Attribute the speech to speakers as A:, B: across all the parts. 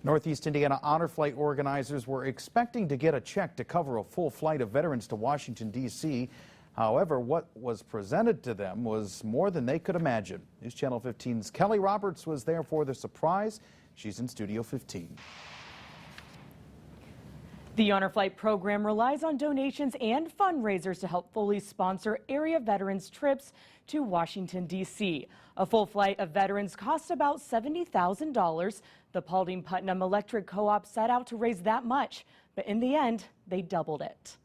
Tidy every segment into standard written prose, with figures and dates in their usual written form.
A: Northeast Indiana Honor Flight organizers were expecting to get a check to cover a full flight of veterans to Washington, D.C. However, what was presented to them was more than they could imagine. News Channel 15's Kelly Roberts was there for the surprise. She's in Studio 15.
B: The Honor Flight program relies on donations and fundraisers to help fully sponsor area veterans' trips to Washington, D.C. A full flight of veterans costs about $70,000. The Paulding Putnam Electric Co-op set out to raise that much, but in the end, they doubled it.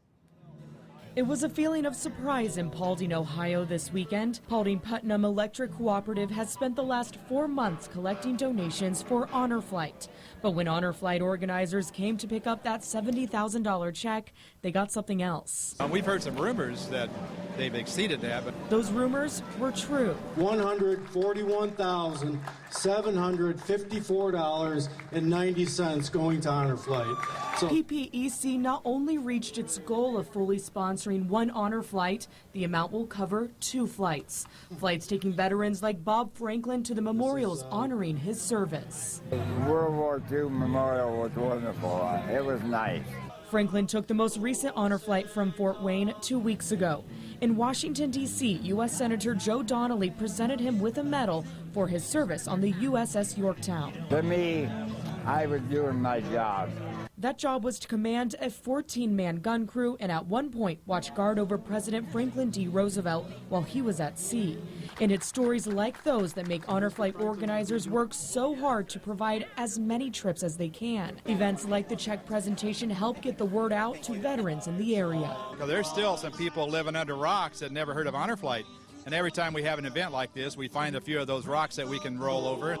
B: It was a feeling of surprise in Paulding, Ohio this weekend. Paulding Putnam Electric Cooperative has spent the last 4 months collecting donations for Honor Flight. But when Honor Flight organizers came to pick up that $70,000 check, they got something else.
C: We've heard some rumors that they've exceeded that, but
B: those rumors were true.
D: $141,754.90 going to Honor Flight. So
B: PPEC not only reached its goal of fully sponsoring one Honor Flight, the amount will cover 2 flights. Flights taking veterans like Bob Franklin to the memorials honoring his service.
E: World War II memorial was wonderful. It was nice.
B: Franklin took the most recent Honor Flight from Fort Wayne 2 weeks ago. In Washington, D.C., U.S. Senator Joe Donnelly presented him with a medal for his service on the USS Yorktown.
E: To me, I was doing my job.
B: That job was to command a 14-man gun crew and at one point watch guard over President Franklin D. Roosevelt while he was at sea. And it's stories like those that make Honor Flight organizers work so hard to provide as many trips as they can. Events like the check presentation help get the word out to veterans in the area.
C: there's still some people living under rocks that never heard of Honor Flight. And every time we have an event like this, we find a few of those rocks that we can roll over.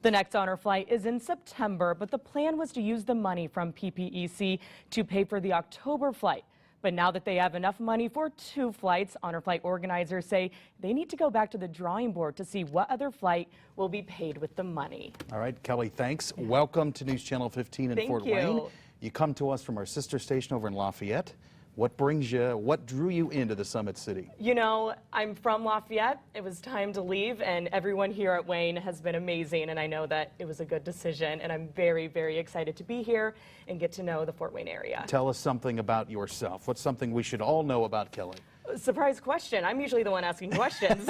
B: The next Honor Flight is in September, but the plan was to use the money from PPEC to pay for the October flight. But now that they have enough money for 2 flights, Honor Flight organizers say they need to go back to the drawing board to see what other flight will be paid with the money.
A: All right, Kelly, thanks. Welcome to News Channel 15 in Fort Wayne. You come to us from our sister station over in Lafayette. What drew you into the Summit City?
B: You know, I'm from Lafayette. It was time to leave, and everyone here at Wayne has been amazing, and I know that it was a good decision, and I'm very, very excited to be here and get to know the Fort Wayne area.
A: Tell us something about yourself. What's something we should all know about Kelly?
B: Surprise question. I'm usually the one asking questions.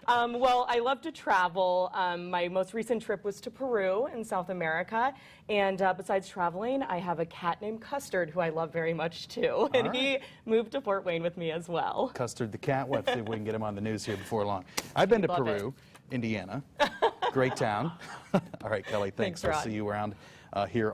B: Well, I love to travel. My most recent trip was to Peru in South America. And besides traveling, I have a cat named Custard, who I love very much too. And he moved to Fort Wayne with me as well.
A: Custard the cat. Let's see if we can get him on the news here before long. I've been to Peru, Indiana. Great town. All right, Kelly, thanks. We'll see you around here.